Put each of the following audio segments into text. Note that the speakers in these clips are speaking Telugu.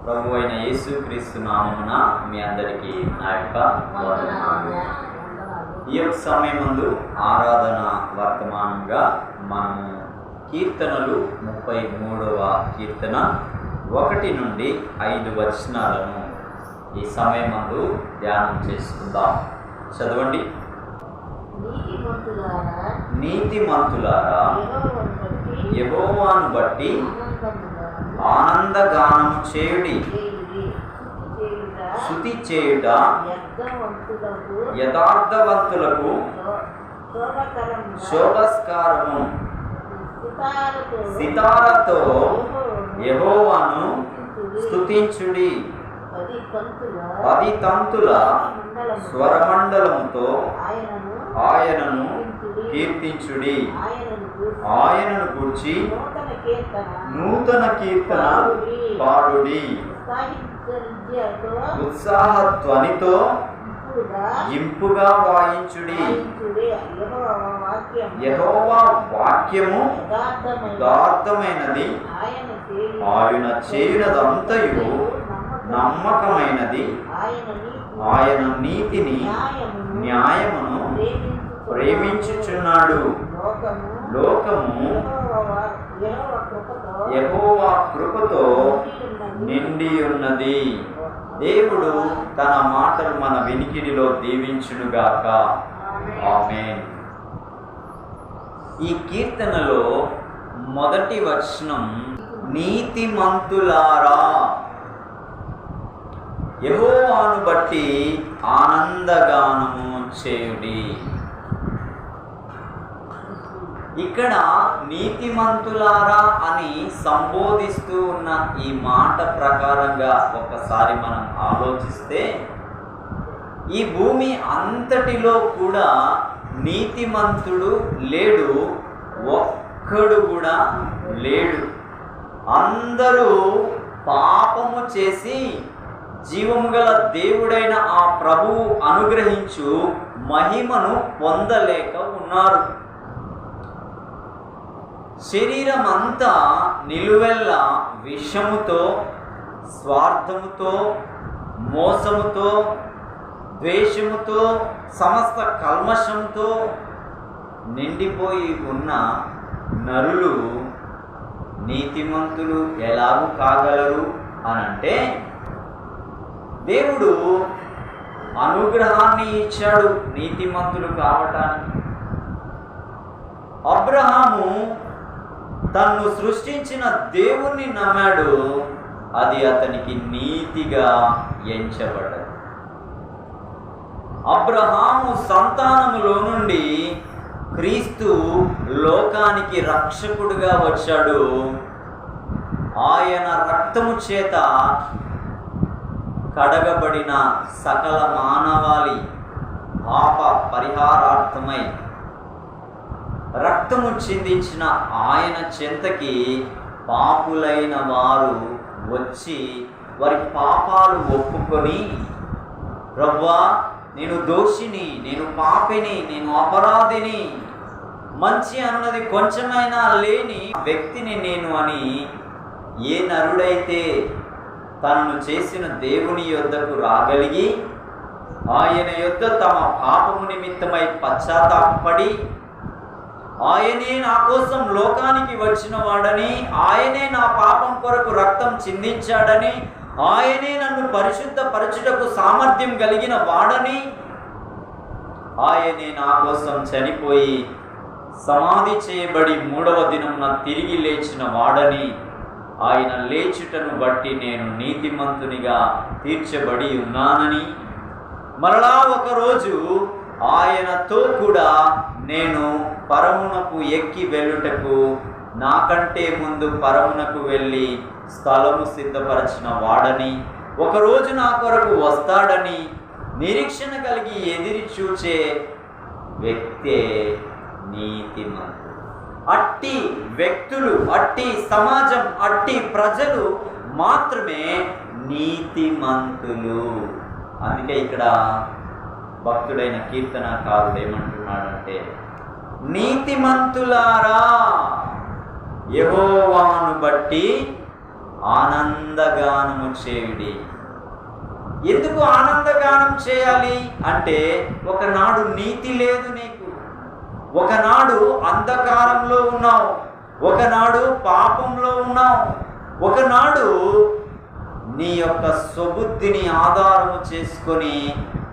ప్రభు అయిన యేసుక్రీస్తు నామమున మీ అందరికీ నా యొక్క వందనాలు. ఈ యొక్క సమయమందు ఆరాధన వర్తమానంగా మనము కీర్తనలు 33వ కీర్తన 1 నుండి 5 వచనాలను ఈ సమయమందు ధ్యానం చేసుకుందాం. చదవండి. నీతిమంతులారా యెహోవాను బట్టి ఆనందగానము చేయుడి, స్తుతి చేయుట యథార్థవంతులకు శోభస్కారము. సితారతో యెహోవాను స్తుతించుడి, 10 తంతుల స్వరమండలముతో ఆయనను కీర్తించుడి. ఆయనను గూర్చి నూతన కీర్తన పాడుడి, ఉత్సాహధ్వనితో ఇంపుగా వాయించుడి. యెహోవా వాక్యము యథార్థమైనది, ఆయన చేయునదంతయు నమ్మకమైనది. ఆయన నీతిని న్యాయమును ప్రేమించుచున్నాడు. లోకము యెహోవా కృపతో నిండి ఉన్నది. దేవుడు తన మాటలు మన వినికిడిలో దీవించునుగాక. ఆమేన్. ఈ కీర్తనలో మొదటి వచనం, నీతిమంతులారా యెహోవాను బట్టి ఆనందగానము చేయుడి. ఇక్కడ నీతిమంతులారా అని సంబోధిస్తూ ఉన్న ఈ మాట ప్రకారంగా ఒకసారి మనం ఆలోచిస్తే, ఈ భూమి అంతటిలో కూడా నీతిమంతుడు లేడు, ఒక్కడు కూడా లేడు. అందరూ పాపము చేసి జీవము గల దేవుడైన ఆ ప్రభువు అనుగ్రహించు మహిమను పొందలేక ఉన్నారు. శరీరం అంతా నిలువెల్లా విషముతో, స్వార్థముతో, మోసముతో, ద్వేషముతో, సమస్త కల్మషంతో నిండిపోయి ఉన్న నరులు నీతిమంతులు ఎలాగూ కాగలరు అనంటే, దేవుడు అనుగ్రహాన్ని ఇచ్చాడు నీతిమంతులు కావటానికి. అబ్రహాము తన్ను సృష్టించిన దేవుణ్ణి నమ్మాడు, అది అతనికి నీతిగా ఎంచబడ్డది. అబ్రహాము సంతానములో నుండి క్రీస్తు లోకానికి రక్షకుడుగా వచ్చాడు. ఆయన రక్తము చేత కడగబడిన సకల మానవాళి పాప పరిహారార్థమై రక్తము చిందించిన ఆయన చెంతకి పాపులైన వారు వచ్చి వారి పాపాలు ఒప్పుకొని, ప్రభువా నేను దోషిని, నేను పాపిని, నేను అపరాధిని, మంచి అన్నది కొంచెమైనా లేని వ్యక్తిని నేను అని ఏ నరుడైతే తనను చేసిన దేవుని యొద్దకు రాగలిగి ఆయన యొద్ద తమ పాపము నిమిత్తమై పశ్చాత్తాపపడి, ఆయనే నా కోసం లోకానికి వచ్చిన వాడని, ఆయనే నా పాపం కొరకు రక్తం చిందించాడని, ఆయనే నన్ను పరిశుద్ధపరచుటకు సామర్థ్యం కలిగిన వాడని, ఆయనే నా కోసం చనిపోయి సమాధి చేయబడి 3వ దినమున తిరిగి లేచిన వాడని, ఆయన లేచుటను బట్టి నేను నీతిమంతునిగా తీర్చబడి ఉన్నానని, మరలా ఒకరోజు ఆయనతో కూడా నేను పరమునకు ఎక్కి వెళ్ళుటకు, నాకంటే ముందు పరమునకు వెళ్ళి స్థలము సిద్ధపరచిన వాడని, ఒకరోజు నా కొరకు వస్తాడని నిరీక్షణ కలిగి ఎదిరి చూచే వ్యక్తే నీతిమంతుడు. అట్టి వ్యక్తులు, అట్టి సమాజం, అట్టి ప్రజలు మాత్రమే నీతిమంతులు. అందుకే ఇక్కడ భక్తుడైన కీర్తనకారుడు ఏమంటున్నాడంటే, నీతిమంతులారా యెహోవాను బట్టి ఆనందగానము చేయుడి. ఎందుకు ఆనందగానం చేయాలి అంటే, ఒకనాడు నీతి లేదు నీకు, ఒకనాడు అంధకారంలో ఉన్నావు, ఒకనాడు పాపంలో ఉన్నావు, ఒకనాడు నీ యొక్క స్వబుద్ధిని ఆధారము చేసుకొని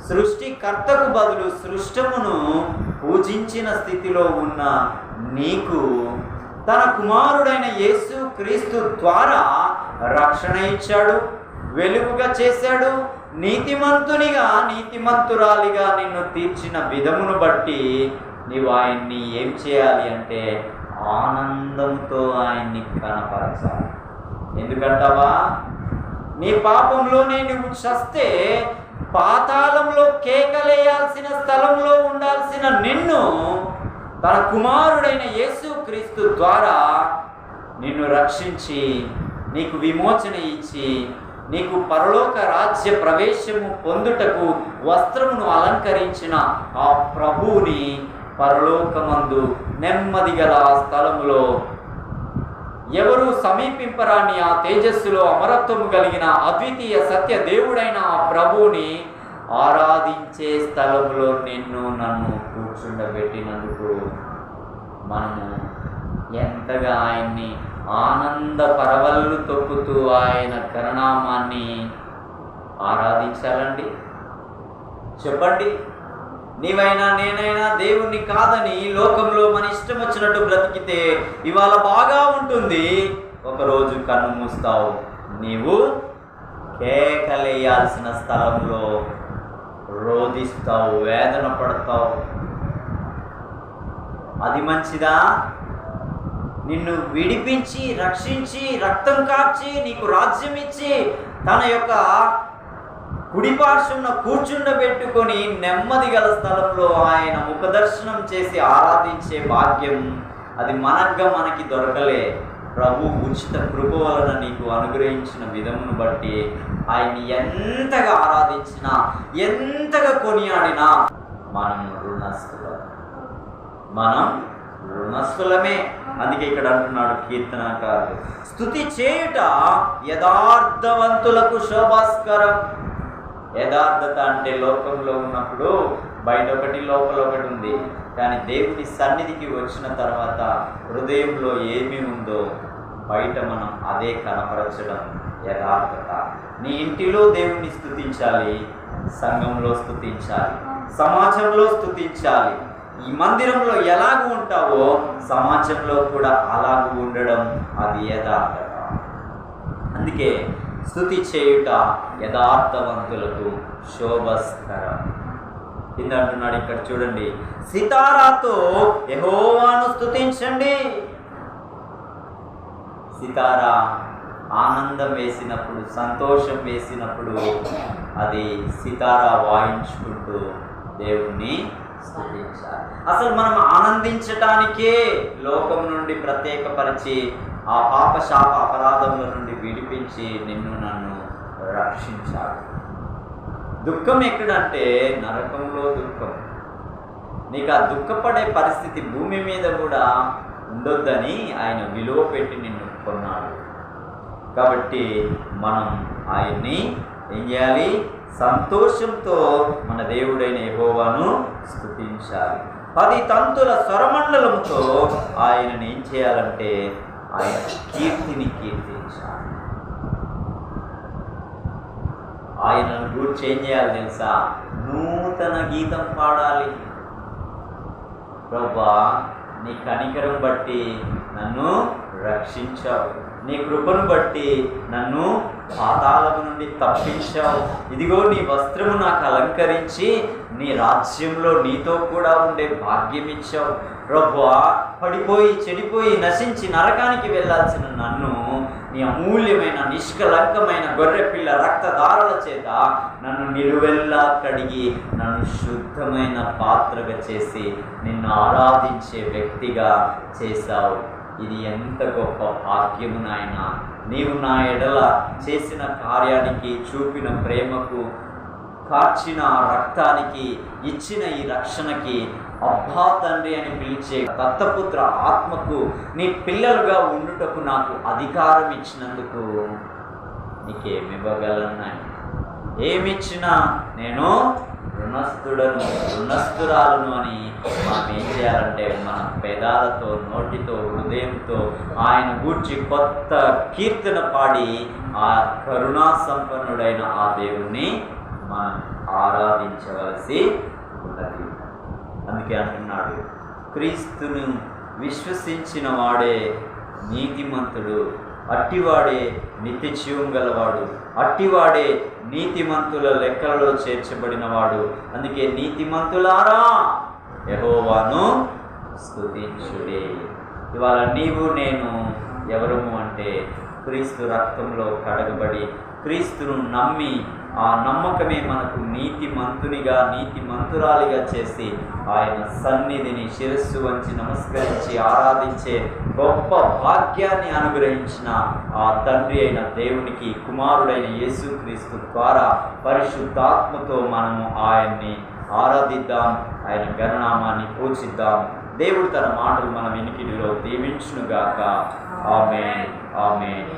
సృష్టికర్తకు బదులు సృష్టమును పూజించిన స్థితిలో ఉన్న నీకు తన కుమారుడైన యేసు క్రీస్తు ద్వారా రక్షణ ఇచ్చాడు, వెలుగుగా చేశాడు. నీతిమంతునిగా నీతిమంతురాలిగా నిన్ను తీర్చిన విధమును బట్టి నీవు ఆయన్ని ఏం చేయాలి అంటే ఆనందంతో ఆయన్ని కనపరచాలి. ఎందుకంటావా? నీ పాపంలోనే నువ్వు చస్తే పాతాళంలో కేకలేయాల్సిన స్థలంలో ఉండాల్సిన నిన్ను తన కుమారుడైన యేసు క్రీస్తు ద్వారా నిన్ను రక్షించి నీకు విమోచన ఇచ్చి నీకు పరలోక రాజ్య ప్రవేశము పొందుటకు వస్త్రమును అలంకరించిన ఆ ప్రభువుని పరలోకమందు నెమ్మది గల ఆ స్థలములో ఎవరు సమీపింపరాని ఆ తేజస్సులో అమరత్వము కలిగిన అద్వితీయ సత్య దేవుడైన ఆ ప్రభువుని ఆరాధించే స్థలంలో నన్ను కూర్చుండబెట్టినందుకు మనము ఎంతగా ఆయన్ని ఆనంద పరవళ్ళు తొక్కుతూ ఆయన కరుణామాన్ని ఆరాధించాలండి. చెప్పండి, నీవైనా నేనైనా దేవుణ్ణి కాదని లోకంలో మన ఇష్టం వచ్చినట్టు బ్రతికితే ఇవాళ బాగా ఉంటుంది, ఒకరోజు కన్ను మూస్తావు, నీవు కేకలేయాల్సిన స్థలంలో రోధిస్తావు, వేదన పడతావు. అది మంచిదా? నిన్ను విడిపించి రక్షించి రక్తం కార్చి నీకు రాజ్యం ఇచ్చి తన యొక్క కుడిపార్శ్వంలో కూర్చుండబెట్టుకొని నెమ్మది గల స్థలంలో ఆయన ముఖదర్శనం చేసి ఆరాధించే భాగ్యం అది మనకి దొరకలే. ప్రభు ఉచిత కృప వలన నీకు అనుగ్రహించిన విధమును బట్టి ఆయన్ని ఎంతగా ఆరాధించినా ఎంతగా కొనియాడినా మనం రుణస్థులమే. అందుకే ఇక్కడ అంటున్నాడు కీర్తనకారుడు, స్తుతి చేయుట యథార్థవంతులకు శోభాస్కరం. యథార్థత అంటే లోకంలో ఉన్నప్పుడు బయట ఒకటి లోపల ఒకటి ఉంది, కానీ దేవుని సన్నిధికి వచ్చిన తర్వాత హృదయంలో ఏమి ఉందో బయట మనం అదే కనపరచడం యథార్థత. నీ ఇంటిలో దేవుణ్ణి స్తుతించాలి, సంఘంలో స్తుతించాలి, సమాజంలో స్తుతించాలి. ఈ మందిరంలో ఎలాగూ ఉంటావో సమాజంలో కూడా అలాగూ ఉండడం అది యథార్థత. అందుకే స్తుతి చేయుట యథార్థవంతులకు శోభస్కరం. కింద అంటున్నాడు, ఇక్కడ చూడండి, సితారాతో యెహోవాను స్తుతించండి. సితారా ఆనందం వేసినప్పుడు, సంతోషం వేసినప్పుడు అది సితారా వాయించుకుంటూ దేవుణ్ణి స్తుతించాలి. అసలు మనం ఆనందించటానికే లోకం నుండి ప్రత్యేకపరిచి ఆ పాప శాప అపరాధముల నుండి విడిపించి నన్ను రక్షించాలి. దుఃఖం ఎక్కడంటే నరకంలో దుఃఖం. నీకు ఆ దుఃఖపడే పరిస్థితి భూమి మీద కూడా ఉండొద్దని ఆయన విలువ పెట్టి నిన్ను కొన్నాడు. కాబట్టి మనం ఆయన్ని ఏం చేయాలి? సంతోషంతో మన దేవుడైన యెహోవాను స్తుతించాలి. 10 తంతుల స్వరమండలంతో ఆయనని ఏం చేయాలంటే ఆయన కీర్తిని కీర్తించాలి. ఆయనను గూర్చి ఏం చేయాలి తెలుసా? నూతన గీతం పాడాలి. ప్రభువా, నీ కనికరం బట్టి నన్ను రక్షించావు, నీ కృపను బట్టి నన్ను పాతాళము నుండి తప్పించావు. ఇదిగో నీ వస్త్రము నాకు అలంకరించి నీ రాజ్యంలో నీతో కూడా ఉండే భాగ్యం ఇచ్చావు. ప్రభువా, పడిపోయి చెడిపోయి నశించి నరకానికి వెళ్ళాల్సిన నన్ను నీ అమూల్యమైన నిష్కలంకమైన గొర్రెపిల్ల రక్తధారల చేత నన్ను నిలువెల్లా కడిగి నన్ను శుద్ధమైన పాత్రగా చేసి నిన్ను ఆరాధించే వ్యక్తిగా చేశావు. ఇది ఎంత గొప్ప భాగ్యము నాయనా. నీవు నా ఎడల చేసిన కార్యానికి, చూపిన ప్రేమకు, కార్చిన రక్తానికి, ఇచ్చిన ఈ రక్షణకి అబ్బా తండ్రి అని పిలిచే దత్తపుత్ర ఆత్మకు నీ పిల్లలుగా ఉండుటకు నాకు అధికారం ఇచ్చినందుకు నీకేమివ్వగలను? ఏమిచ్చినా నేను రుణస్థుడను, రుణస్థురాలను అని మనం ఏం చేయాలంటే మన పెదాలతో, నోటితో, హృదయంతో ఆయన గూర్చి కొత్త కీర్తన పాడి ఆ కరుణా సంపన్నుడైన ఆ దేవుణ్ణి మనం ఆరాధించవలసి ఉన్నది. అందుకే అంటున్నాడు, క్రీస్తును విశ్వసించిన వాడే నీతిమంతుడు, అట్టివాడే నిత్య జీవం గలవాడు, అట్టివాడే నీతిమంతుల లెక్కలలో చేర్చబడినవాడు. అందుకే నీతిమంతులారా యెహోవాను స్తుతించుడే. ఇవాళ నీవు నేను ఎవరము అంటే క్రీస్తు రక్తంలో కడగబడి క్రీస్తును నమ్మి ఆ నమ్మకమే మనకు నీతిమంతునిగా, నీతిమంతురాలిగా చేసి ఆయన సన్నిధిని శిరస్సు వంచి నమస్కరించి ఆరాధించే గొప్ప భాగ్యాన్ని అనుగ్రహించిన ఆ తండ్రి అయిన దేవునికి కుమారుడైన యేసుక్రీస్తు ద్వారా పరిశుద్ధాత్మతో మనము ఆయన్ని ఆరాధిద్దాం, ఆయన గణనామాన్ని పూజిద్దాం. దేవుడు తన మాటలు మన వినికిడిలో దీవించునుగాక. ఆమేన్, ఆమేన్.